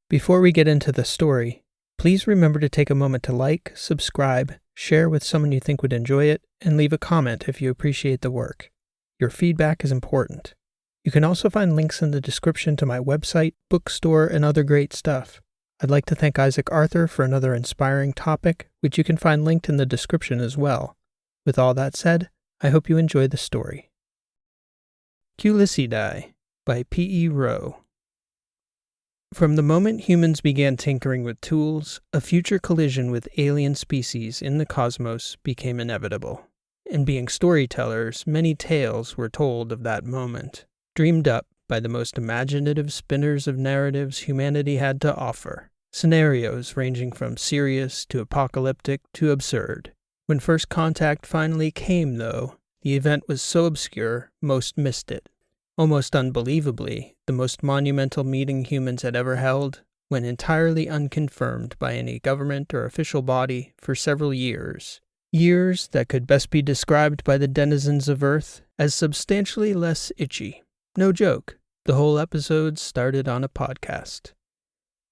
Before we get into the story, please remember to take a moment to like, subscribe, share with someone you think would enjoy it, and leave a comment if you appreciate the work. Your feedback is important. You can also find links in the description to my website, bookstore, and other great stuff. I'd like to thank Isaac Arthur for another inspiring topic, which you can find linked in the description as well. With all that said, I hope you enjoy the story. Culicidae by P.E. Rowe. From the moment humans began tinkering with tools, a future collision with alien species in the cosmos became inevitable. And being storytellers, many tales were told of that moment, dreamed up by the most imaginative spinners of narratives humanity had to offer. Scenarios ranging from serious to apocalyptic to absurd. When first contact finally came, though, the event was so obscure, most missed it. Almost unbelievably, the most monumental meeting humans had ever held went entirely unconfirmed by any government or official body for several years. Years that could best be described by the denizens of Earth as substantially less itchy. No joke, the whole episode started on a podcast.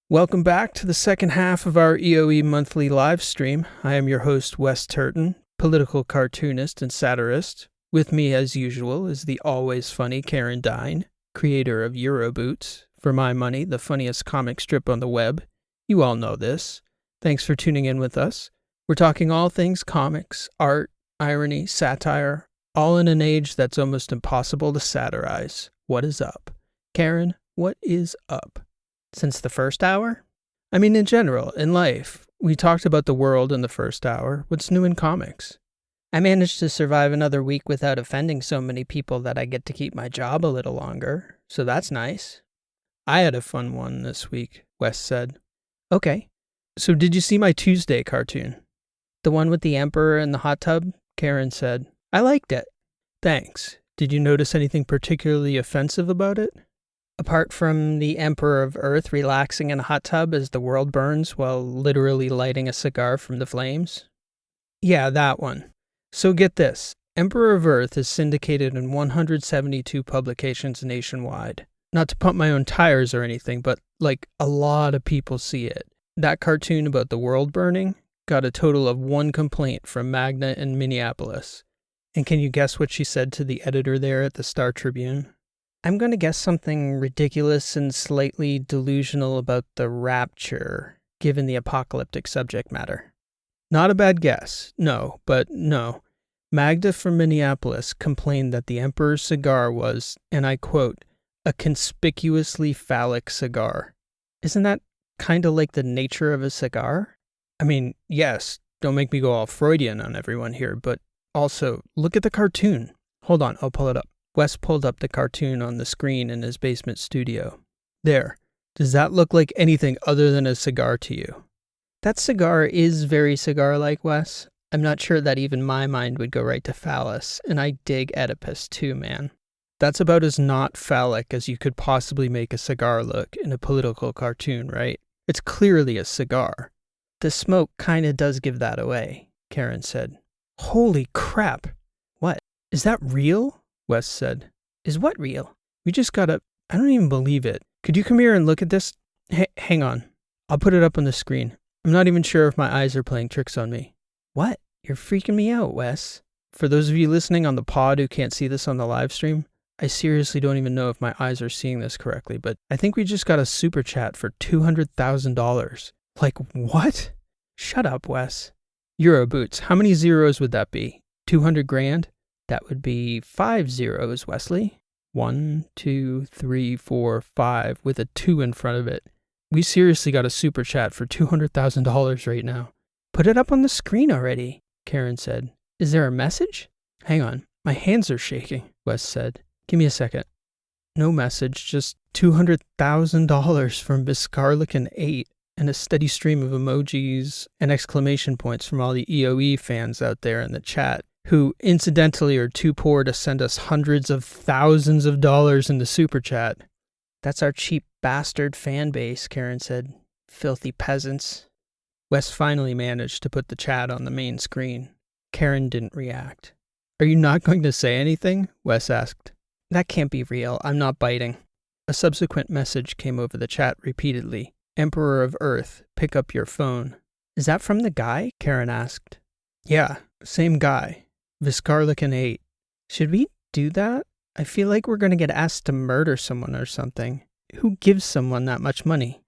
Welcome back to the second half of our EOE monthly live stream. I am your host, Wes Turton, political cartoonist and satirist. With me, as usual, is the always funny Karen Dine, creator of Euroboots, for my money, the funniest comic strip on the web. You all know this. Thanks for tuning in with us. We're talking all things comics, art, irony, satire, all in an age that's almost impossible to satirize. What is up? Karen, what is up? Since the first hour? I mean, in general, in life. We talked about the world in the first hour. What's new in comics? I managed to survive another week without offending so many people that I get to keep my job a little longer, so that's nice. I had a fun one this week, Wes said. Okay, so did you see my Tuesday cartoon? The one with the emperor in the hot tub? Karen said. I liked it. Thanks. Did you notice anything particularly offensive about it? Apart from the Emperor of Earth relaxing in a hot tub as the world burns while literally lighting a cigar from the flames? Yeah, that one. So get this. Emperor of Earth is syndicated in 172 publications nationwide. Not to pump my own tires or anything, but a lot of people see it. That cartoon about the world burning got a total of 1 complaint from Magna in Minneapolis. And can you guess what she said to the editor there at the Star Tribune? I'm going to guess something ridiculous and slightly delusional about the rapture, given the apocalyptic subject matter. Not a bad guess, no. Magda from Minneapolis complained that the Emperor's cigar was, and I quote, a conspicuously phallic cigar. Isn't that kind of like the nature of a cigar? I mean, yes, don't make me go all Freudian on everyone here, but also, look at the cartoon. Hold on, I'll pull it up. Wes pulled up the cartoon on the screen in his basement studio. There. Does that look like anything other than a cigar to you? That cigar is very cigar-like, Wes. I'm not sure that even my mind would go right to phallus, and I dig Oedipus too, man. That's about as not phallic as you could possibly make a cigar look in a political cartoon, right? It's clearly a cigar. The smoke kinda does give that away, Karen said. Holy crap! What? Is that real? Wes said. Is what real? We just got I don't even believe it. Could you come here and look at this? Hang on. I'll put it up on the screen. I'm not even sure if my eyes are playing tricks on me. What? You're freaking me out, Wes. For those of you listening on the pod who can't see this on the live stream, I seriously don't even know if my eyes are seeing this correctly, but I think we just got a super chat for $200,000. Like, what? Shut up, Wes. Euroboots. How many zeros would that be? 200 grand? That would be 5 zeros, Wesley. 1, 2, 3, 4, 5 with a 2 in front of it. We seriously got a super chat for $200,000 right now. Put it up on the screen already, Karen said. Is there a message? Hang on, my hands are shaking, Wes said. Give me a second. No message, just $200,000 from Biscarlican8 and a steady stream of emojis and exclamation points from all the EOE fans out there in the chat, who incidentally are too poor to send us hundreds of thousands of dollars in the super chat. That's our cheap bastard fan base, Karen said. Filthy peasants. Wes finally managed to put the chat on the main screen. Karen didn't react. Are you not going to say anything? Wes asked. That can't be real. I'm not biting. A subsequent message came over the chat repeatedly. Emperor of Earth, pick up your phone. Is that from the guy? Karen asked. Yeah, same guy. Viscarlicin 8. Should we do that? I feel like we're going to get asked to murder someone or something. Who gives someone that much money?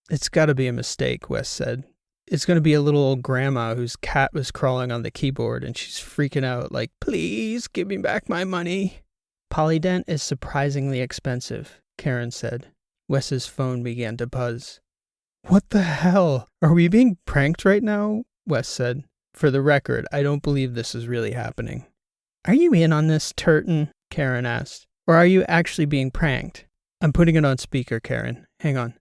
It's got to be a mistake, Wes said. It's going to be a little old grandma whose cat was crawling on the keyboard and she's freaking out like, please give me back my money. Polydent is surprisingly expensive, Karen said. Wes's phone began to buzz. What the hell? Are we being pranked right now? Wes said. For the record, I don't believe this is really happening. Are you in on this, Turton? Karen asked. Or are you actually being pranked? I'm putting it on speaker, Karen. Hang on.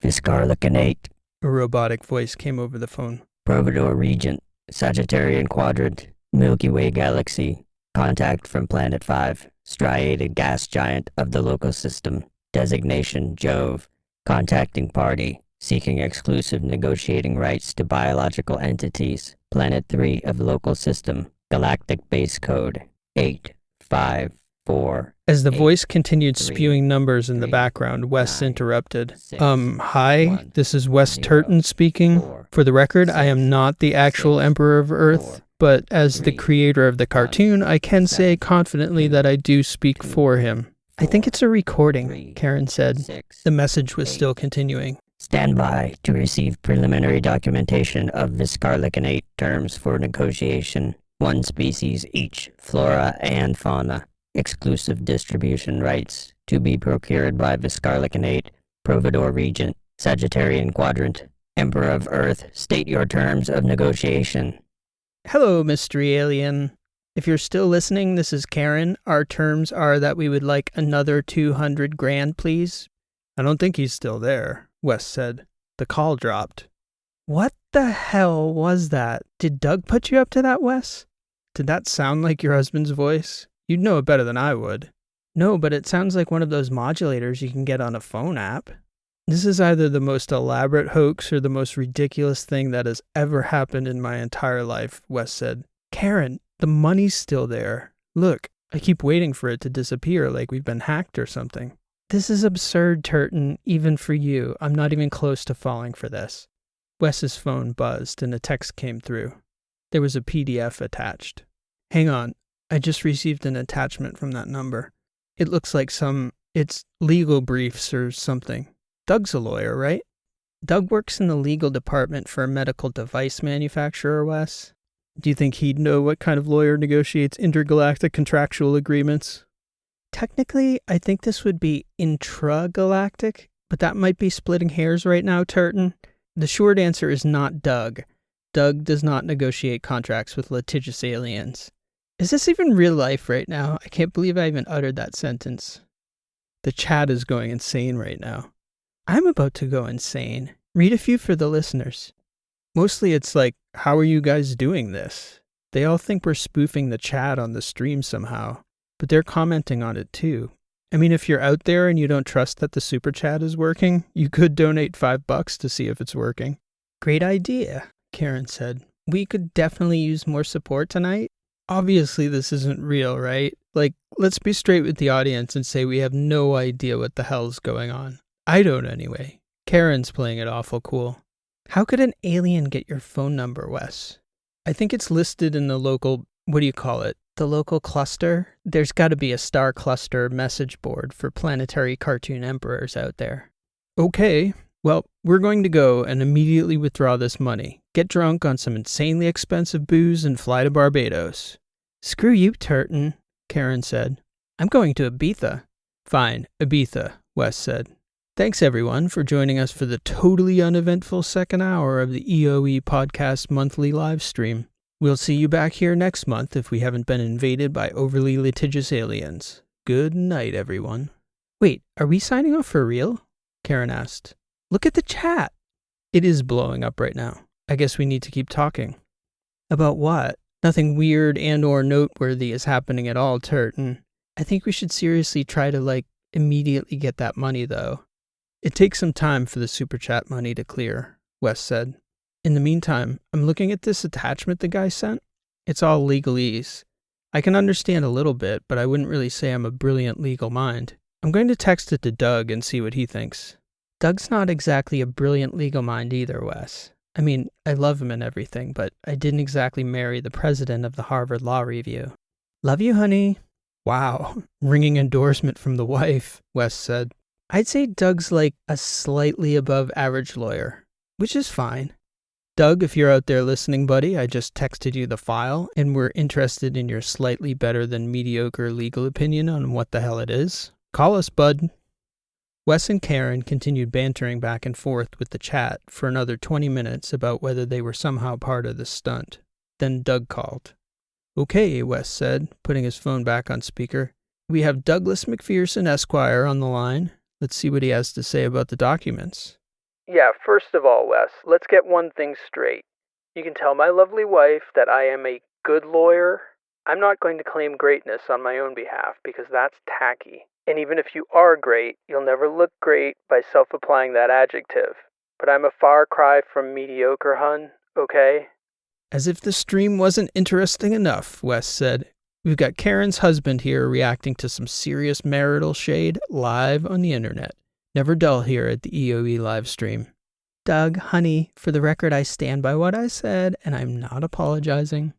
Viscarlicin 8. A robotic voice came over the phone. Providor Regent, Sagittarian Quadrant, Milky Way Galaxy. Contact from Planet 5, striated gas giant of the local system. Designation Jove. Contacting party, seeking exclusive negotiating rights to biological entities. Planet 3 of local system. Galactic base code 854. As the voice continued spewing numbers in the background, Wes interrupted. Hi, this is Wes Turton speaking. For the record, I am not the actual Emperor of Earth, but as the creator of the cartoon, I can say confidently that I do speak for him. I think it's a recording, Karen said. The message was still continuing. Stand by to receive preliminary documentation of Viscarlicin 8 terms for negotiation. 1 species each, flora and fauna. Exclusive distribution rights to be procured by Viscarlicin 8, Providor Regent, Sagittarian Quadrant, Emperor of Earth. State your terms of negotiation. Hello, mystery alien. If you're still listening, this is Karen. Our terms are that we would like another 200 grand, please. I don't think he's still there, Wes said. The call dropped. What the hell was that? Did Doug put you up to that, Wes? Did that sound like your husband's voice? You'd know it better than I would. No, but it sounds like one of those modulators you can get on a phone app. This is either the most elaborate hoax or the most ridiculous thing that has ever happened in my entire life, Wes said. Karen, the money's still there. Look, I keep waiting for it to disappear like we've been hacked or something. This is absurd, Turton, even for you. I'm not even close to falling for this. Wes's phone buzzed and a text came through. There was a PDF attached. Hang on. I just received an attachment from that number. It looks like it's legal briefs or something. Doug's a lawyer, right? Doug works in the legal department for a medical device manufacturer, Wes. Do you think he'd know what kind of lawyer negotiates intergalactic contractual agreements? Technically, I think this would be intragalactic, but that might be splitting hairs right now, Turton. The short answer is not Doug. Doug does not negotiate contracts with litigious aliens. Is this even real life right now? I can't believe I even uttered that sentence. The chat is going insane right now. I'm about to go insane. Read a few for the listeners. Mostly it's like, how are you guys doing this? They all think we're spoofing the chat on the stream somehow, but they're commenting on it too. I mean, if you're out there and you don't trust that the super chat is working, you could donate $5 to see if it's working. Great idea, Karen said. We could definitely use more support tonight. Obviously, this isn't real, right? Like, let's be straight with the audience and say we have no idea what the hell's going on. I don't anyway. Karen's playing it awful cool. How could an alien get your phone number, Wes? I think it's listed in the local, the local cluster? There's got to be a star cluster message board for planetary cartoon emperors out there. Okay, well, we're going to go and immediately withdraw this money, get drunk on some insanely expensive booze, and fly to Barbados. Screw you, Turton, Karen said. I'm going to Ibiza. Fine, Ibiza, Wes said. Thanks, everyone, for joining us for the totally uneventful second hour of the EOE Podcast monthly live stream. We'll see you back here next month if we haven't been invaded by overly litigious aliens. Good night, everyone. Wait, are we signing off for real? Karen asked. Look at the chat. It is blowing up right now. I guess we need to keep talking. About what? Nothing weird and or noteworthy is happening at all, Turton. I think we should seriously try to, immediately get that money, though. It takes some time for the super chat money to clear, Wes said. In the meantime, I'm looking at this attachment the guy sent. It's all legalese. I can understand a little bit, but I wouldn't really say I'm a brilliant legal mind. I'm going to text it to Doug and see what he thinks. Doug's not exactly a brilliant legal mind either, Wes. I mean, I love him and everything, but I didn't exactly marry the president of the Harvard Law Review. Love you, honey. Wow, ringing endorsement from the wife, Wes said. I'd say Doug's like a slightly above average lawyer, which is fine. Doug, if you're out there listening, buddy, I just texted you the file, and we're interested in your slightly better than mediocre legal opinion on what the hell it is. Call us, bud. Wes and Karen continued bantering back and forth with the chat for another 20 minutes about whether they were somehow part of the stunt. Then Doug called. Okay, Wes said, putting his phone back on speaker. We have Douglas McPherson, Esquire, on the line. Let's see what he has to say about the documents. Yeah, first of all, Wes, let's get one thing straight. You can tell my lovely wife that I am a good lawyer. I'm not going to claim greatness on my own behalf because that's tacky. And even if you are great, you'll never look great by self-applying that adjective. But I'm a far cry from mediocre, hun, okay? As if the stream wasn't interesting enough, Wes said. We've got Karen's husband here reacting to some serious marital shade live on the internet. Never dull here at the EOE live stream. Doug, honey, for the record, I stand by what I said, and I'm not apologizing.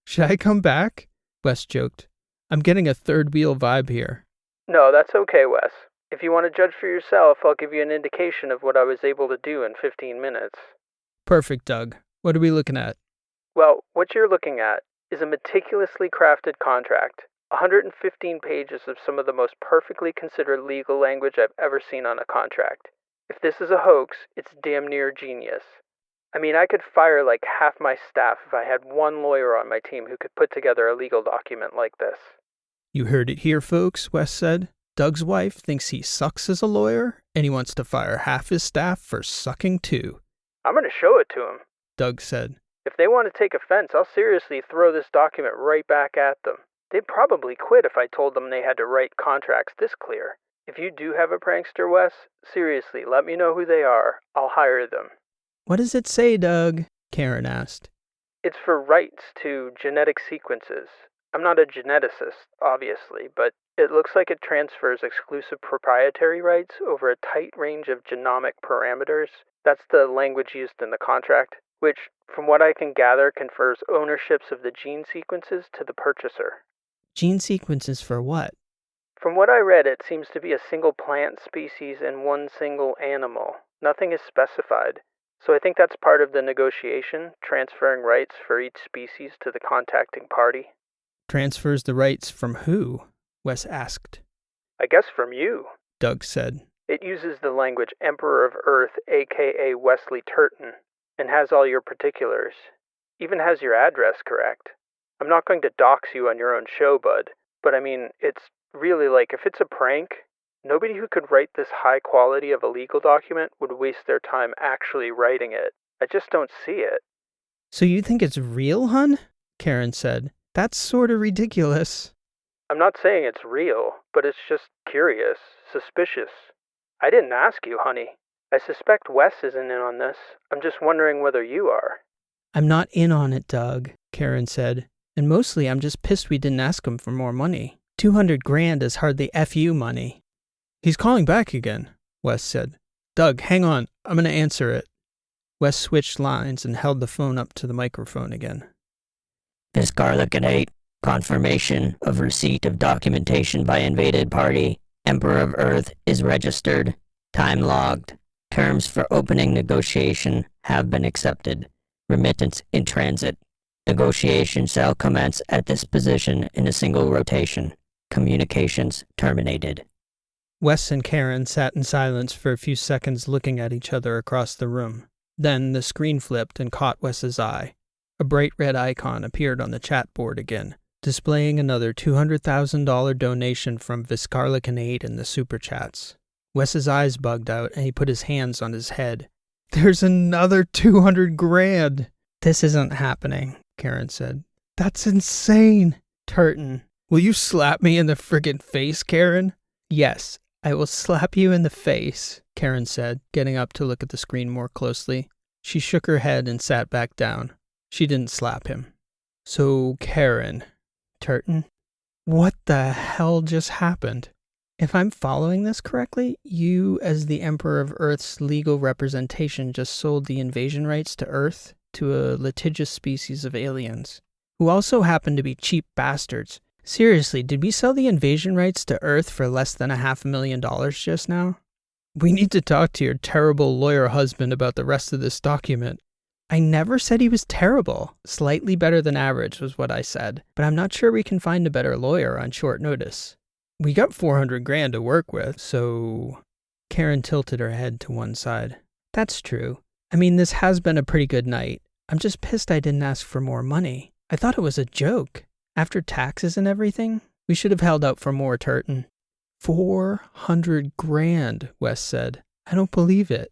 Should I come back? Wes joked. I'm getting a third wheel vibe here. No, that's okay, Wes. If you want to judge for yourself, I'll give you an indication of what I was able to do in 15 minutes. Perfect, Doug. What are we looking at? Well, what you're looking at is a meticulously crafted contract. 115 pages of some of the most perfectly considered legal language I've ever seen on a contract. If this is a hoax, it's damn near genius. I mean, I could fire like half my staff if I had one lawyer on my team who could put together a legal document like this. You heard it here, folks, Wes said. Doug's wife thinks he sucks as a lawyer, and he wants to fire half his staff for sucking too. I'm going to show it to him, Doug said. If they want to take offense, I'll seriously throw this document right back at them. They'd probably quit if I told them they had to write contracts this clear. If you do have a prankster, Wes, seriously, let me know who they are. I'll hire them. What does it say, Doug? Karen asked. It's for rights to genetic sequences. I'm not a geneticist, obviously, but it looks like it transfers exclusive proprietary rights over a tight range of genomic parameters. That's the language used in the contract, which, from what I can gather, confers ownerships of the gene sequences to the purchaser. Gene sequences for what? From what I read, it seems to be a single plant species and one single animal. Nothing is specified. So I think that's part of the negotiation, transferring rights for each species to the contacting party. Transfers the rights from who? Wes asked. I guess from you, Doug said. It uses the language Emperor of Earth, a.k.a. Wesley Turton, and has all your particulars. Even has your address correct. I'm not going to dox you on your own show, bud, but I mean, it's really like, if it's a prank, nobody who could write this high quality of a legal document would waste their time actually writing it. I just don't see it. So you think it's real, hun? Karen said. That's sort of ridiculous. I'm not saying it's real, but it's just curious, suspicious. I didn't ask you, honey. I suspect Wes isn't in on this. I'm just wondering whether you are. I'm not in on it, Doug, Karen said. And mostly I'm just pissed we didn't ask him for more money. $200,000 is hardly FU money. He's calling back again, Wes said. Doug, hang on. I'm going to answer it. Wes switched lines and held the phone up to the microphone again. Viscarlicanate. Confirmation of receipt of documentation by invaded party. Emperor of Earth is registered. Time logged. Terms for opening negotiation have been accepted. Remittance in transit. Negotiation shall commence at this position in a single rotation. Communications terminated. Wes and Karen sat in silence for a few seconds looking at each other across the room. Then the screen flipped and caught Wes's eye. A bright red icon appeared on the chat board again, displaying another $200,000 donation from Viscarlicanate in the super chats. Wes's eyes bugged out and he put his hands on his head. There's another $200,000! This isn't happening, Karen said. That's insane! Turton, will you slap me in the friggin' face, Karen? Yes, I will slap you in the face, Karen said, getting up to look at the screen more closely. She shook her head and sat back down. She didn't slap him. So, Karen, Turton, what the hell just happened? If I'm following this correctly, you, as the Emperor of Earth's legal representation, just sold the invasion rights to Earth to a litigious species of aliens, who also happen to be cheap bastards. Seriously, did we sell the invasion rights to Earth for less than $500,000 just now? We need to talk to your terrible lawyer husband about the rest of this document. I never said he was terrible. Slightly better than average was what I said, but I'm not sure we can find a better lawyer on short notice. We got $400,000 to work with, so... Karen tilted her head to one side. That's true. I mean, this has been a pretty good night. I'm just pissed I didn't ask for more money. I thought it was a joke. After taxes and everything, we should have held out for more, Turton. $400,000, Wes said. I don't believe it.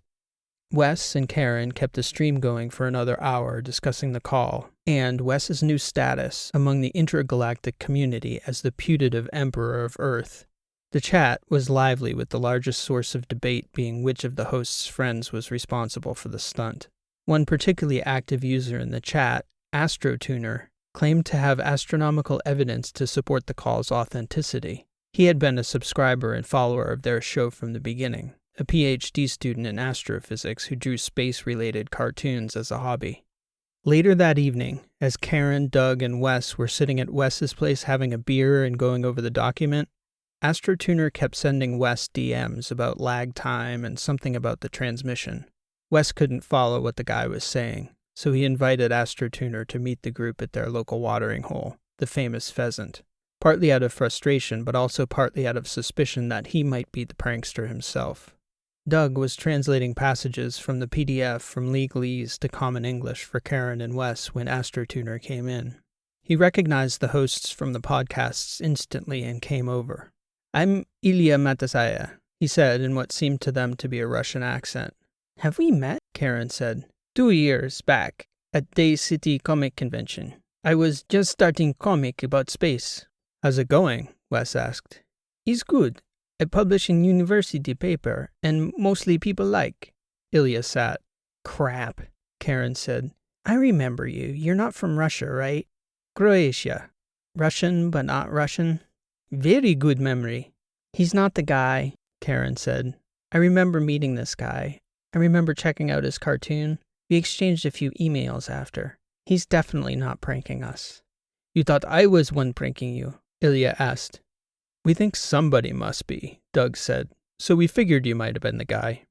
Wes and Karen kept the stream going for another hour discussing the call and Wes's new status among the intergalactic community as the putative Emperor of Earth. The chat was lively, with the largest source of debate being which of the host's friends was responsible for the stunt. One particularly active user in the chat, AstroTuner, claimed to have astronomical evidence to support the call's authenticity. He had been a subscriber and follower of their show from the beginning, a PhD student in astrophysics who drew space-related cartoons as a hobby. Later that evening, as Karen, Doug, and Wes were sitting at Wes's place having a beer and going over the document, AstroTuner kept sending Wes DMs about lag time and something about the transmission. Wes couldn't follow what the guy was saying, so he invited AstroTuner to meet the group at their local watering hole, the famous Pheasant, partly out of frustration but also partly out of suspicion that he might be the prankster himself. Doug was translating passages from the PDF from legalese to common English for Karen and Wes when AstroTuner came in. He recognized the hosts from the podcasts instantly and came over. "I'm Ilya Matasaya," he said in what seemed to them to be a Russian accent. "Have we met?" Karen said. 2 years back, at Day City Comic Convention. I was just starting comic about space." "How's it going?" Wes asked. "It's good. I publish in university paper, and mostly people like." Ilya sat. "Crap," Karen said. "I remember you. You're not from Russia, right?" "Croatia. Russian, but not Russian." "Very good memory." "He's not the guy," Karen said. "I remember meeting this guy. I remember checking out his cartoon. We exchanged a few emails after. He's definitely not pranking us." "You thought I was one pranking you?" Ilya asked. "We think somebody must be," Doug said, "so we figured you might have been the guy."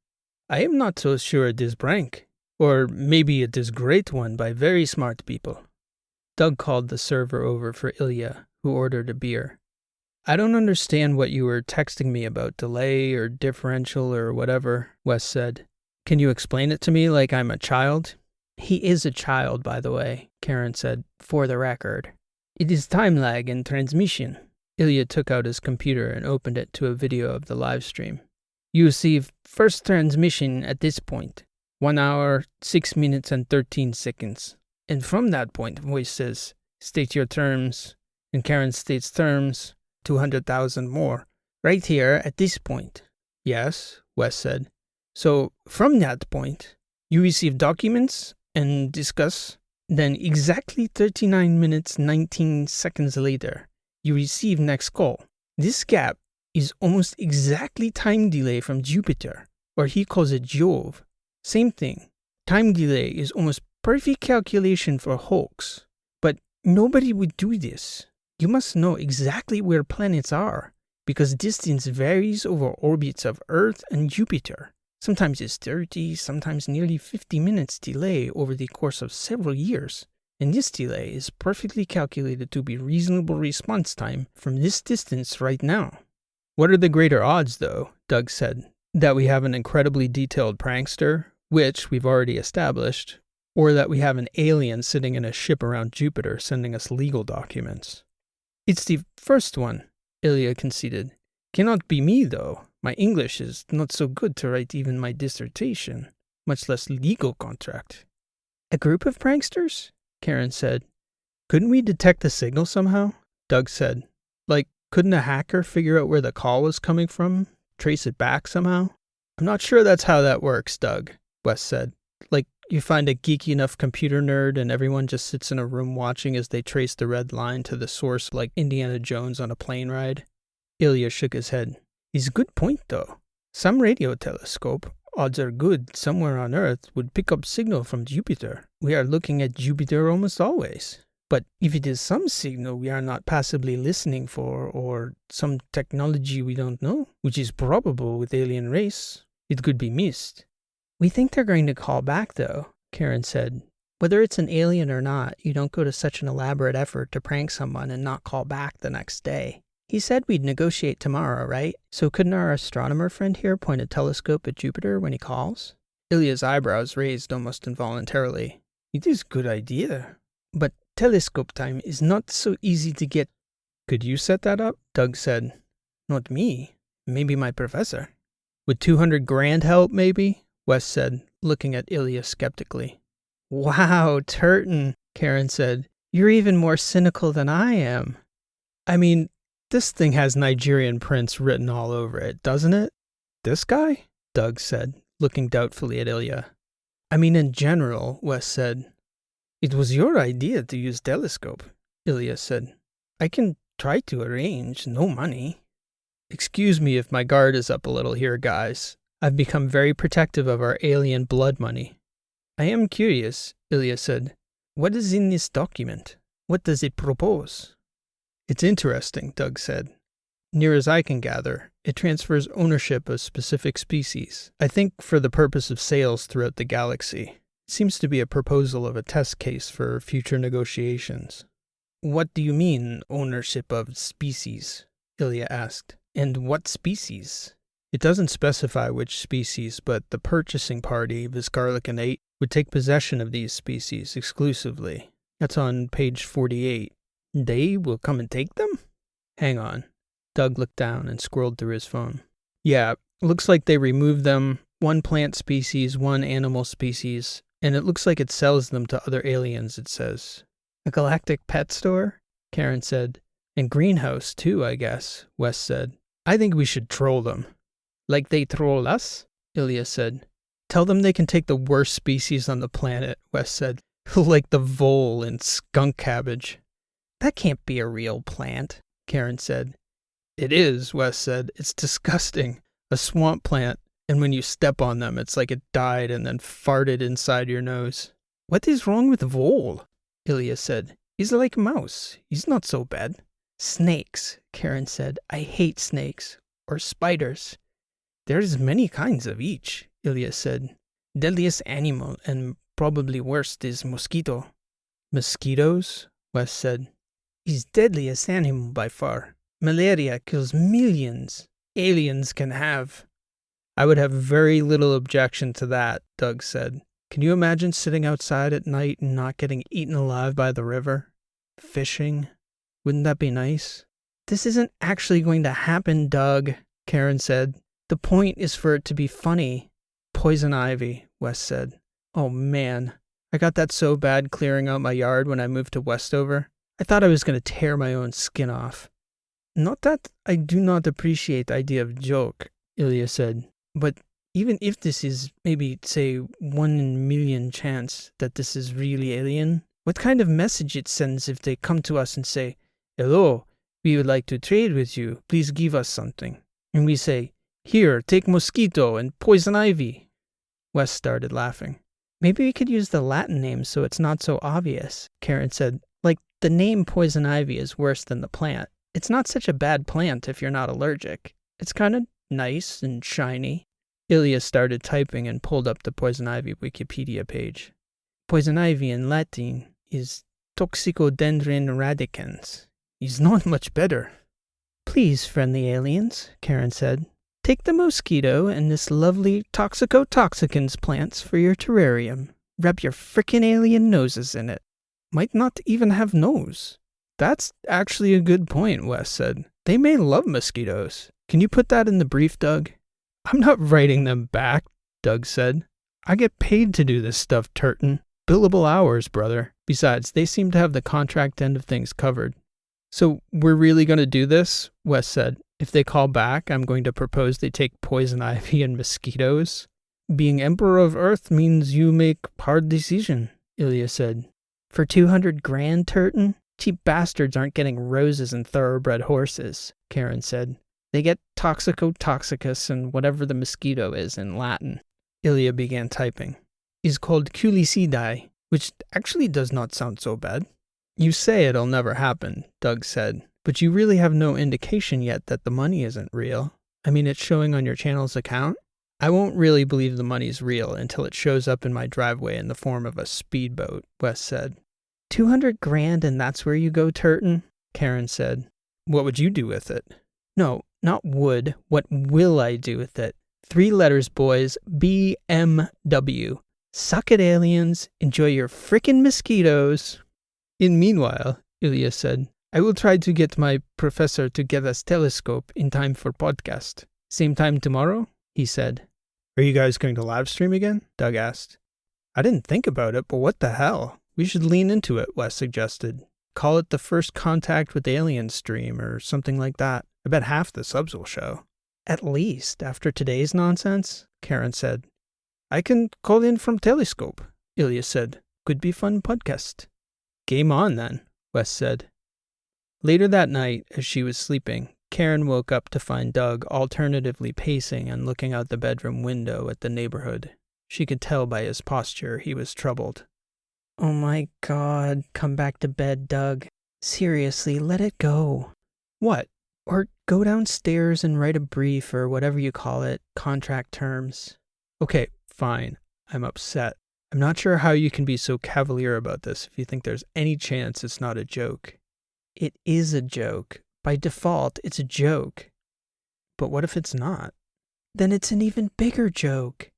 "I am not so sure it is prank. Or maybe it is great one by very smart people." Doug called the server over for Ilya, who ordered a beer. "I don't understand what you were texting me about delay or differential or whatever," Wes said. "Can you explain it to me like I'm a child?" "He is a child, by the way," Karen said, "for the record. It is time lag in transmission." Ilya took out his computer and opened it to a video of the live stream. "You receive first transmission at this point. 1 hour, 6 minutes and 13 seconds. And from that point, voice says, state your terms. And Karen states terms, 200,000 more. Right here at this point." "Yes," Wes said. "So from that point, you receive documents and discuss. Then exactly 39 minutes 19 seconds later, you receive next call. This gap is almost exactly time delay from Jupiter, or he calls it Jove. Same thing. Time delay is almost perfect calculation for hoax. But nobody would do this. You must know exactly where planets are, because distance varies over orbits of Earth and Jupiter. Sometimes it's 30, sometimes nearly 50 minutes delay over the course of several years. And this delay is perfectly calculated to be reasonable response time from this distance right now." "What are the greater odds, though," Doug said, "that we have an incredibly detailed prankster, which we've already established, or that we have an alien sitting in a ship around Jupiter sending us legal documents?" "It's the first one," Ilya conceded. "Cannot be me, though. My English is not so good to write even my dissertation, much less legal contract." "A group of pranksters?" Karen said. "Couldn't we detect the signal somehow?" Doug said. "Like, couldn't a hacker figure out where the call was coming from? Trace it back somehow?" "I'm not sure that's how that works, Doug," Wes said. "Like, you find a geeky enough computer nerd and everyone just sits in a room watching as they trace the red line to the source like Indiana Jones on a plane ride?" Ilya shook his head. He's a good point, though. Some radio telescope, odds are good, somewhere on Earth would pick up signal from Jupiter. We are looking at Jupiter almost always. But if it is some signal we are not passively listening for, or some technology we don't know, which is probable with alien race, it could be missed. We think they're going to call back, though, Karen said. Whether it's an alien or not, you don't go to such an elaborate effort to prank someone and not call back the next day. He said we'd negotiate tomorrow, right? So couldn't our astronomer friend here point a telescope at Jupiter when he calls? Ilya's eyebrows raised almost involuntarily. It is a good idea. But telescope time is not so easy to get. Could you set that up? Doug said. Not me. Maybe my professor. Would 200 grand help, maybe? Wes said, looking at Ilya skeptically. Wow, Turton, Karen said. You're even more cynical than I am. I mean, this thing has Nigerian prince written all over it, doesn't it? This guy? Doug said, looking doubtfully at Ilya. I mean, in general, Wes said. It was your idea to use telescope, Ilya said. I can try to arrange, no money. Excuse me if my guard is up a little here, guys. I've become very protective of our alien blood money. I am curious, Ilya said. What is in this document? What does it propose? It's interesting, Doug said. Near as I can gather, it transfers ownership of specific species, I think for the purpose of sales throughout the galaxy. It seems to be a proposal of a test case for future negotiations. What do you mean, ownership of species? Ilya asked. And what species? It doesn't specify which species, but the purchasing party, Viscarlicanate, would take possession of these species exclusively. That's on page 48. They will come and take them? Hang on. Doug looked down and scrolled through his phone. Yeah, looks like they removed them, one plant species, one animal species, and it looks like it sells them to other aliens, it says. A galactic pet store? Karen said. And greenhouse, too, I guess, Wes said. I think we should troll them. Like they troll us? Ilya said. Tell them they can take the worst species on the planet, Wes said. Like the vole and skunk cabbage. That can't be a real plant, Karen said. It is, Wes said. It's disgusting. A swamp plant, and when you step on them, it's like it died and then farted inside your nose. What is wrong with vole? Ilya said. He's like a mouse. He's not so bad. Snakes, Karen said. I hate snakes. Or spiders. There's many kinds of each, Ilya said. Deadliest animal, and probably worst, is mosquito. Mosquitoes? Wes said. Is deadliest animal by far. Malaria kills millions. Aliens can have. I would have very little objection to that, Doug said. Can you imagine sitting outside at night and not getting eaten alive by the river? Fishing? Wouldn't that be nice? This isn't actually going to happen, Doug, Karen said. The point is for it to be funny. Poison ivy, Wes said. Oh man, I got that so bad clearing out my yard when I moved to Westover. I thought I was going to tear my own skin off. Not that I do not appreciate the idea of joke, Ilya said, but even if this is maybe, say, 1 in a million chance that this is really alien, what kind of message it sends if they come to us and say, hello, we would like to trade with you, please give us something. And we say, here, take mosquito and poison ivy. Wes started laughing. Maybe we could use the Latin name so it's not so obvious, Karen said. Like, the name poison ivy is worse than the plant. It's not such a bad plant if you're not allergic. It's kind of nice and shiny. Ilya started typing and pulled up the poison ivy Wikipedia page. Poison ivy in Latin is Toxicodendron radicans. It's not much better. Please, friendly aliens, Karen said. Take the mosquito and this lovely toxicotoxicans plants for your terrarium. Wrap your frickin' alien noses in it. Might not even have nose. That's actually a good point, Wes said. They may love mosquitoes. Can you put that in the brief, Doug? I'm not writing them back, Doug said. I get paid to do this stuff, Turton. Billable hours, brother. Besides, they seem to have the contract end of things covered. So we're really going to do this? Wes said. If they call back, I'm going to propose they take poison ivy and mosquitoes. Being Emperor of Earth means you make hard decision, Ilya said. For 200 grand, Turton? Cheap bastards aren't getting roses and thoroughbred horses, Karen said. They get toxicotoxicus and whatever the mosquito is in Latin. Ilya began typing. Is called Culicidae, which actually does not sound so bad. You say it'll never happen, Doug said, but you really have no indication yet that the money isn't real. I mean, it's showing on your channel's account. I won't really believe the money's real until it shows up in my driveway in the form of a speedboat, Wes said. 200 grand and that's where you go, Turton? Karen said. What would you do with it? No, not would. What will I do with it? 3 letters, boys. BMW. Suck it, aliens. Enjoy your frickin' mosquitoes. Meanwhile, Ilya said, I will try to get my professor to get us telescope in time for podcast. Same time tomorrow? He said. Are you guys going to live stream again? Doug asked. I didn't think about it, but what the hell? We should lean into it, Wes suggested. Call it the First Contact with Aliens stream or something like that. I bet half the subs will show. At least, after today's nonsense, Karen said. I can call in from Telescope, Ilya said. Could be fun podcast. Game on then, Wes said. Later that night, as she was sleeping, Karen woke up to find Doug alternatively pacing and looking out the bedroom window at the neighborhood. She could tell by his posture he was troubled. Oh my God, come back to bed, Doug. Seriously, let it go. What? Or go downstairs and write a brief or whatever you call it, contract terms. Okay, fine. I'm upset. I'm not sure how you can be so cavalier about this if you think there's any chance it's not a joke. It is a joke. By default, it's a joke. But what if it's not? Then it's an even bigger joke.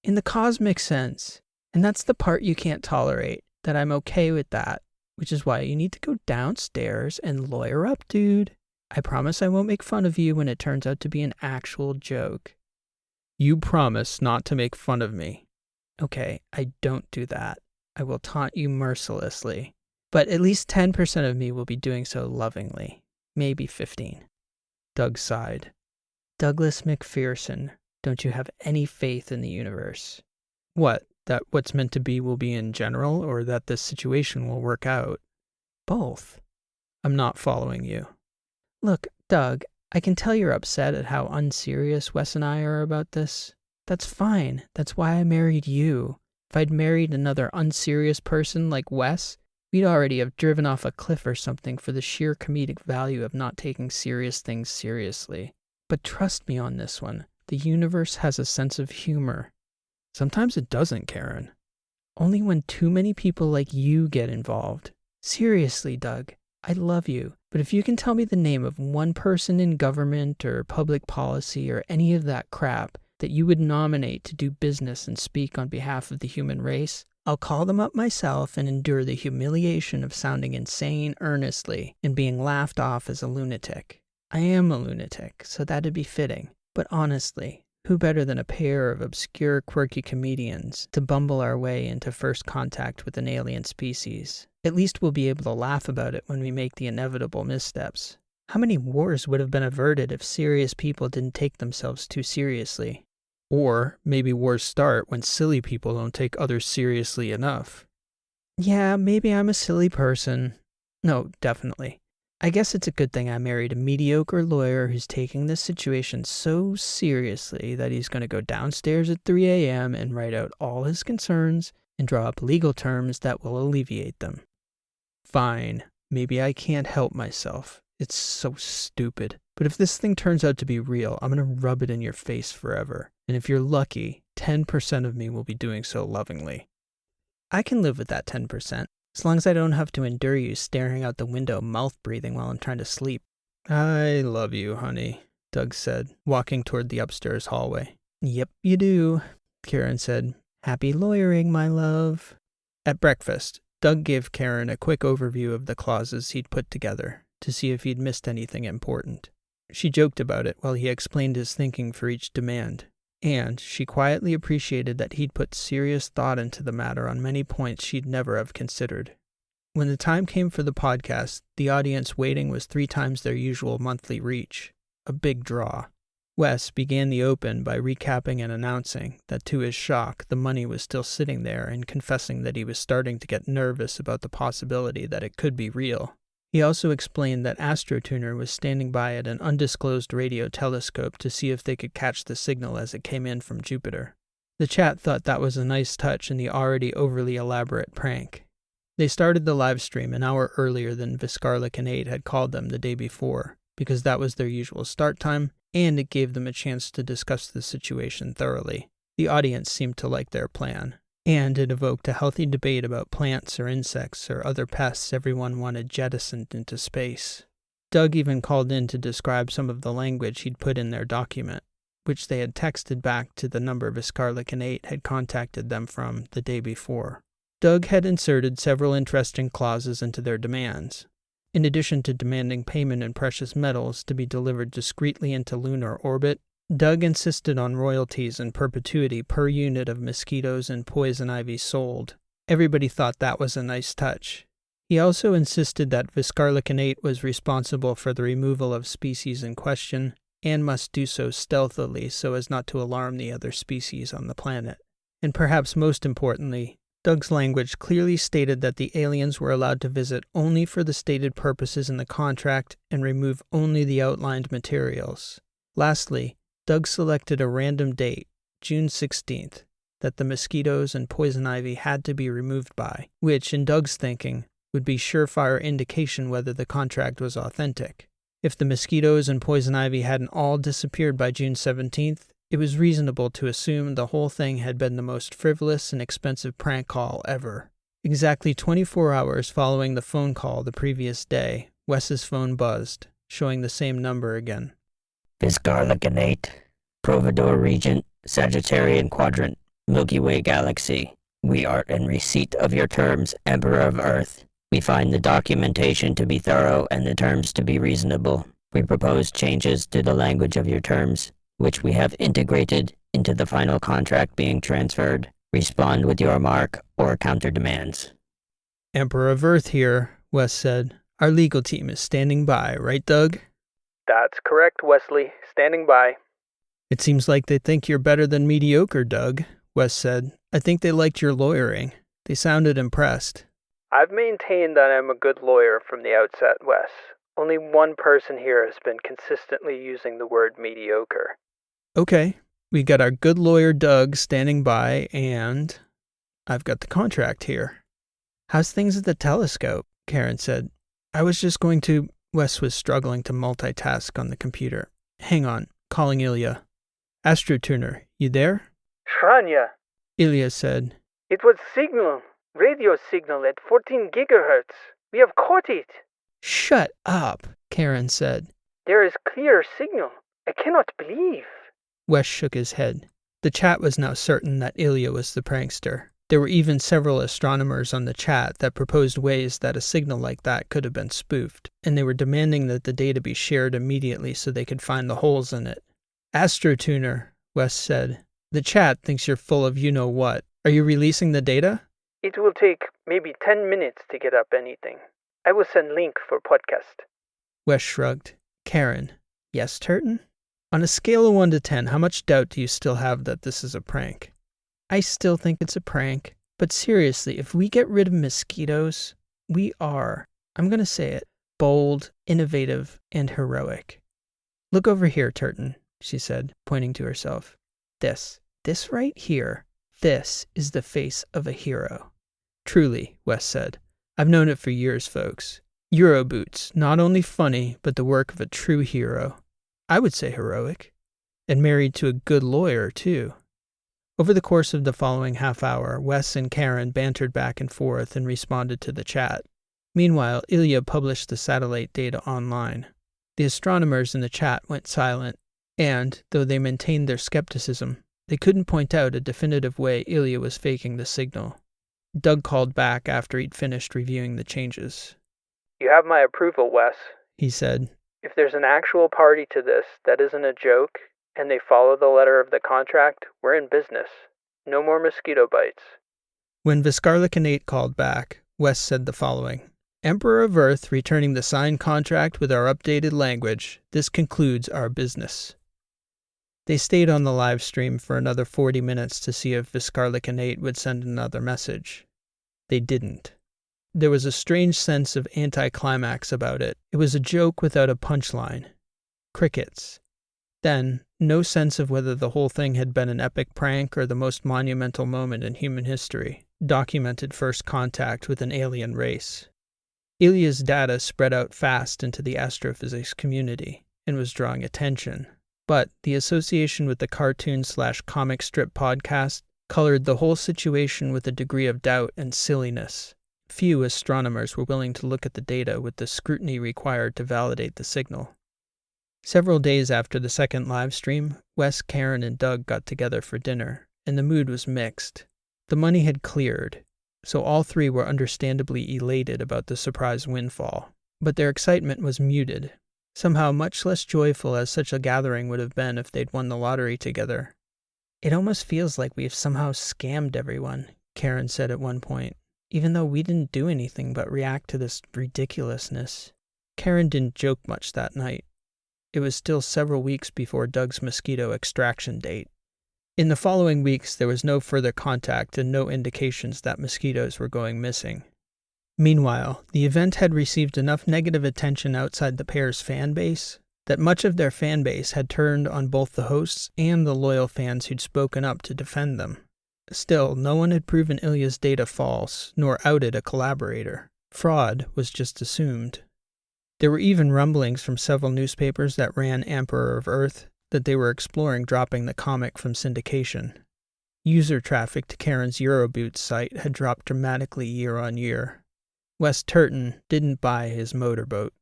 In the cosmic sense. And that's the part you can't tolerate. That I'm okay with that. Which is why you need to go downstairs and lawyer up, dude. I promise I won't make fun of you when it turns out to be an actual joke. You promise not to make fun of me. Okay, I don't do that. I will taunt you mercilessly. But at least 10% of me will be doing so lovingly. Maybe 15. Doug sighed. Douglas McPherson, don't you have any faith in the universe? What, that what's meant to be will be in general, or that this situation will work out? Both. I'm not following you. Look, Doug, I can tell you're upset at how unserious Wes and I are about this. That's fine. That's why I married you. If I'd married another unserious person like Wes, we'd already have driven off a cliff or something for the sheer comedic value of not taking serious things seriously. But trust me on this one. The universe has a sense of humor. Sometimes it doesn't, Karen. Only when too many people like you get involved. Seriously, Doug, I love you. But if you can tell me the name of one person in government or public policy or any of that crap that you would nominate to do business and speak on behalf of the human race, I'll call them up myself and endure the humiliation of sounding insane earnestly and being laughed off as a lunatic. I am a lunatic, so that'd be fitting. But honestly, who better than a pair of obscure, quirky comedians to bumble our way into first contact with an alien species? At least we'll be able to laugh about it when we make the inevitable missteps. How many wars would have been averted if serious people didn't take themselves too seriously? Or maybe wars start when silly people don't take others seriously enough. Yeah, maybe I'm a silly person. No, definitely. I guess it's a good thing I married a mediocre lawyer who's taking this situation so seriously that he's going to go downstairs at 3 a.m. and write out all his concerns and draw up legal terms that will alleviate them. Fine, maybe I can't help myself. It's so stupid. But if this thing turns out to be real, I'm going to rub it in your face forever. And if you're lucky, 10% of me will be doing so lovingly. I can live with that 10%, as long as I don't have to endure you staring out the window mouth-breathing while I'm trying to sleep. I love you, honey, Doug said, walking toward the upstairs hallway. Yep, you do, Karen said. Happy lawyering, my love. At breakfast, Doug gave Karen a quick overview of the clauses he'd put together to see if he'd missed anything important. She joked about it while he explained his thinking for each demand, and she quietly appreciated that he'd put serious thought into the matter on many points she'd never have considered. When the time came for the podcast, the audience waiting was 3 times their usual monthly reach, a big draw. Wes began the open by recapping and announcing that to his shock the money was still sitting there and confessing that he was starting to get nervous about the possibility that it could be real. He also explained that AstroTuner was standing by at an undisclosed radio telescope to see if they could catch the signal as it came in from Jupiter. The chat thought that was a nice touch in the already overly elaborate prank. They started the live stream an hour earlier than Viscarlik and 8 had called them the day before, because that was their usual start time, and it gave them a chance to discuss the situation thoroughly. The audience seemed to like their plan, and it evoked a healthy debate about plants or insects or other pests everyone wanted jettisoned into space. Doug even called in to describe some of the language he'd put in their document, which they had texted back to the number Viscarlik and 8 had contacted them from the day before. Doug had inserted several interesting clauses into their demands. In addition to demanding payment in precious metals to be delivered discreetly into lunar orbit, Doug insisted on royalties in perpetuity per unit of mosquitoes and poison ivy sold. Everybody thought that was a nice touch. He also insisted that Viscarlik and 8 was responsible for the removal of species in question, and must do so stealthily so as not to alarm the other species on the planet. And perhaps most importantly, Doug's language clearly stated that the aliens were allowed to visit only for the stated purposes in the contract and remove only the outlined materials. Lastly, Doug selected a random date, June 16th, that the mosquitoes and poison ivy had to be removed by, which, in Doug's thinking, would be surefire indication whether the contract was authentic. If the mosquitoes and poison ivy hadn't all disappeared by June 17th, it was reasonable to assume the whole thing had been the most frivolous and expensive prank call ever. Exactly 24 hours following the phone call the previous day, Wes's phone buzzed, showing the same number again. Viscarlik and 8, Providor Regent, Sagittarian Quadrant, Milky Way Galaxy. We are in receipt of your terms, Emperor of Earth. We find the documentation to be thorough and the terms to be reasonable. We propose changes to the language of your terms, which we have integrated into the final contract being transferred. Respond with your mark or counter-demands. Emperor of Earth here, Wes said. Our legal team is standing by, right, Doug? That's correct, Wesley. Standing by. It seems like they think you're better than mediocre, Doug, Wes said. I think they liked your lawyering. They sounded impressed. I've maintained that I'm a good lawyer from the outset, Wes. Only one person here has been consistently using the word mediocre. Okay, we got our good lawyer Doug standing by, and I've got the contract here. How's things at the telescope? Karen said. I was just going to... Wes was struggling to multitask on the computer. Hang on, calling Ilya. AstroTuner, you there? Shranya, Ilya said. it was signal. Radio signal at 14 gigahertz. We have caught it. Shut up, Karen said. There is clear signal. I cannot believe. Wes shook his head. The chat was now certain that Ilya was the prankster. There were even several astronomers on the chat that proposed ways that a signal like that could have been spoofed, and they were demanding that the data be shared immediately so they could find the holes in it. AstroTuner, Wes said. The chat thinks you're full of you-know-what. Are you releasing the data? It will take maybe 10 minutes to get up anything. I will send link for podcast. Wes shrugged. Karen, yes, Turton? On a scale of 1 to 10, how much doubt do you still have that this is a prank? I still think it's a prank. But seriously, if we get rid of mosquitoes, we are, I'm going to say it, bold, innovative, and heroic. Look over here, Turton, she said, pointing to herself. This right here, this is the face of a hero. Truly, Wes said. I've known it for years, folks. Euro boots, not only funny, but the work of a true hero. I would say heroic. And married to a good lawyer, too. Over the course of the following half hour, Wes and Karen bantered back and forth and responded to the chat. Meanwhile, Ilya published the satellite data online. The astronomers in the chat went silent, and, though they maintained their skepticism, they couldn't point out a definitive way Ilya was faking the signal. Doug called back after he'd finished reviewing the changes. You have my approval, Wes, he said. If there's an actual party to this that isn't a joke, and they follow the letter of the contract, we're in business. No more mosquito bites. When Viscarlik and 8 called back, Wes said the following. Emperor of Earth returning the signed contract with our updated language. This concludes our business. They stayed on the live stream for another 40 minutes to see if Viscarlik and 8 would send another message. They didn't. There was a strange sense of anticlimax about it. It was a joke without a punchline. Crickets. Then, no sense of whether the whole thing had been an epic prank or the most monumental moment in human history, documented first contact with an alien race. Ilya's data spread out fast into the astrophysics community and was drawing attention, but the association with the cartoon/comic strip podcast colored the whole situation with a degree of doubt and silliness. Few astronomers were willing to look at the data with the scrutiny required to validate the signal. Several days after the second live stream, Wes, Karen, and Doug got together for dinner, and the mood was mixed. The money had cleared, so all three were understandably elated about the surprise windfall, but their excitement was muted, somehow much less joyful as such a gathering would have been if they'd won the lottery together. "It almost feels like we've somehow scammed everyone," Karen said at one point, "even though we didn't do anything but react to this ridiculousness." Karen didn't joke much that night. It was still several weeks before Doug's mosquito extraction date. In the following weeks, there was no further contact and no indications that mosquitoes were going missing. Meanwhile, the event had received enough negative attention outside the pair's fan base that much of their fan base had turned on both the hosts and the loyal fans who'd spoken up to defend them. Still, no one had proven Ilya's data false, nor outed a collaborator. Fraud was just assumed. There were even rumblings from several newspapers that ran Emperor of Earth that they were exploring dropping the comic from syndication. User traffic to Karen's Euroboots site had dropped dramatically year on year. Wes Turton didn't buy his motorboat.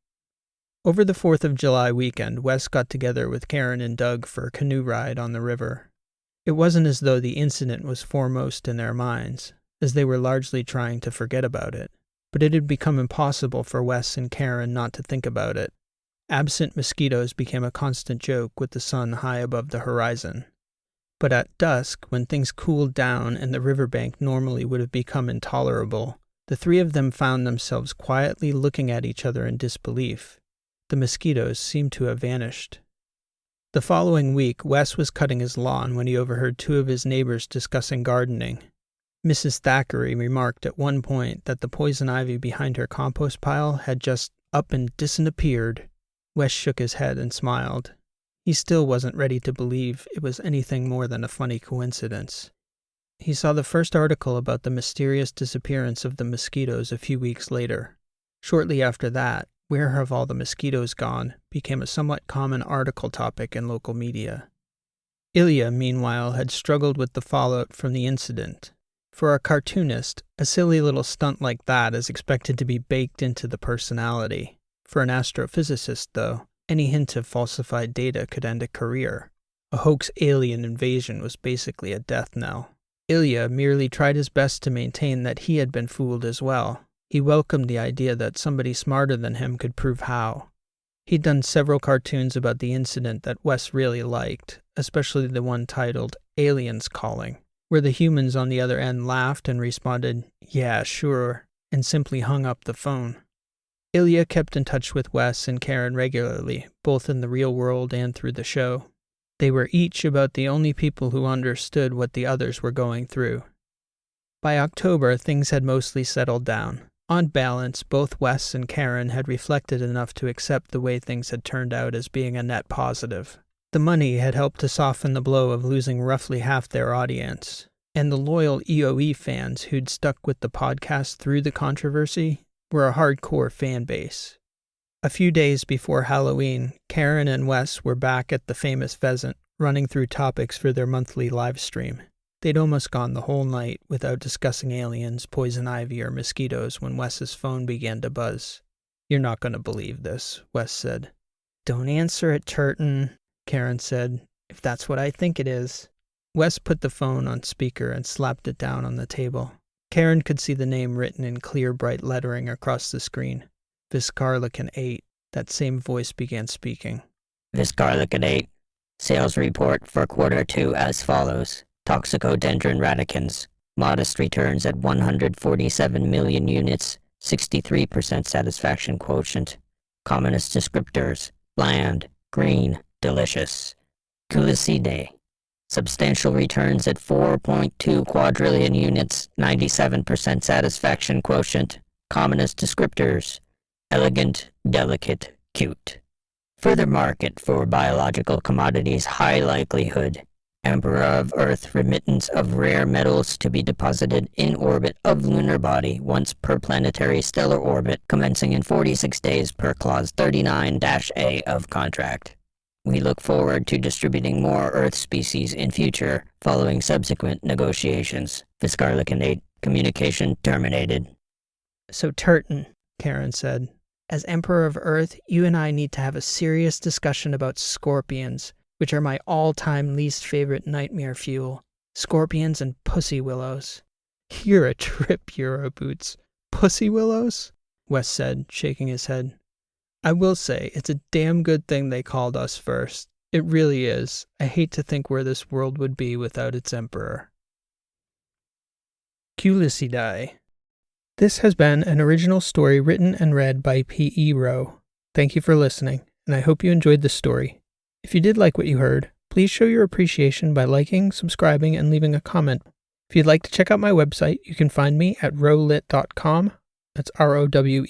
Over the 4th of July weekend, Wes got together with Karen and Doug for a canoe ride on the river. It wasn't as though the incident was foremost in their minds, as they were largely trying to forget about it. But it had become impossible for Wes and Karen not to think about it. Absent mosquitoes became a constant joke with the sun high above the horizon. But at dusk, when things cooled down and the riverbank normally would have become intolerable, the three of them found themselves quietly looking at each other in disbelief. The mosquitoes seemed to have vanished. The following week, Wes was cutting his lawn when he overheard two of his neighbors discussing gardening. Mrs. Thackeray remarked at one point that the poison ivy behind her compost pile had just up and disappeared. Wes shook his head and smiled. He still wasn't ready to believe it was anything more than a funny coincidence. He saw the first article about the mysterious disappearance of the mosquitoes a few weeks later. Shortly after that, "Where have all the mosquitoes gone?" became a somewhat common article topic in local media. Ilya, meanwhile, had struggled with the fallout from the incident. For a cartoonist, a silly little stunt like that is expected to be baked into the personality. For an astrophysicist, though, any hint of falsified data could end a career. A hoax alien invasion was basically a death knell. Ilya merely tried his best to maintain that he had been fooled as well. He welcomed the idea that somebody smarter than him could prove how. He'd done several cartoons about the incident that Wes really liked, especially the one titled "Aliens Calling," where the humans on the other end laughed and responded, "Yeah, sure," and simply hung up the phone. Ilya kept in touch with Wes and Karen regularly, both in the real world and through the show. They were each about the only people who understood what the others were going through. By October, things had mostly settled down. On balance, both Wes and Karen had reflected enough to accept the way things had turned out as being a net positive. The money had helped to soften the blow of losing roughly half their audience, and the loyal EOE fans who'd stuck with the podcast through the controversy were a hardcore fan base. A few days before Halloween, Karen and Wes were back at the famous Pheasant, running through topics for their monthly live stream. They'd almost gone the whole night without discussing aliens, poison ivy, or mosquitoes when Wes's phone began to buzz. "You're not going to believe this," Wes said. "Don't answer it, Turton," Karen said, "if that's what I think it is." Wes put the phone on speaker and slapped it down on the table. Karen could see the name written in clear, bright lettering across the screen. Viscarlicin 8. That same voice began speaking. Viscarlicin 8. Sales report for Q2 as follows. Toxicodendron radicans. Modest returns at 147 million units. 63% satisfaction quotient. Commonest descriptors. Bland, green, delicious. Culicidae. Substantial returns at 4.2 quadrillion units, 97% satisfaction quotient. Commonest descriptors: elegant, delicate, cute. Further market for biological commodities: high likelihood. Emperor of Earth, remittance of rare metals to be deposited in orbit of lunar body once per planetary stellar orbit, commencing in 46 days per clause 39-A of contract. We look forward to distributing more Earth species in future, following subsequent negotiations. Viscarlicanate. Communication terminated. So Turton, Karen said, as Emperor of Earth, you and I need to have a serious discussion about scorpions, which are my all-time least favorite nightmare fuel. Scorpions and pussy willows. You're a trip, Euroboots. Pussy willows? Wes said, shaking his head. I will say, it's a damn good thing they called us first. It really is. I hate to think where this world would be without its emperor. Culicidae. This has been an original story written and read by P.E. Rowe. Thank you for listening, and I hope you enjoyed the story. If you did like what you heard, please show your appreciation by liking, subscribing, and leaving a comment. If you'd like to check out my website, you can find me at rowlit.com. That's ROWELIT.com.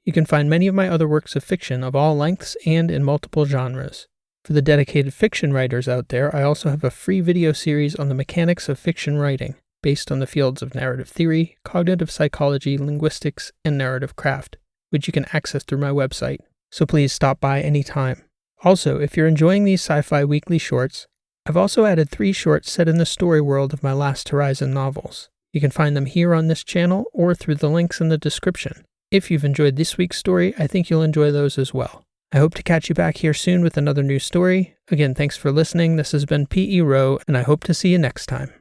You can find many of my other works of fiction of all lengths and in multiple genres. For the dedicated fiction writers out there, I also have a free video series on the mechanics of fiction writing, based on the fields of narrative theory, cognitive psychology, linguistics, and narrative craft, which you can access through my website. So please stop by anytime. Also, if you're enjoying these sci-fi weekly shorts, I've also added 3 shorts set in the story world of my Last Horizon novels. You can find them here on this channel or through the links in the description. If you've enjoyed this week's story, I think you'll enjoy those as well. I hope to catch you back here soon with another new story. Again, thanks for listening. This has been P.E. Rowe, and I hope to see you next time.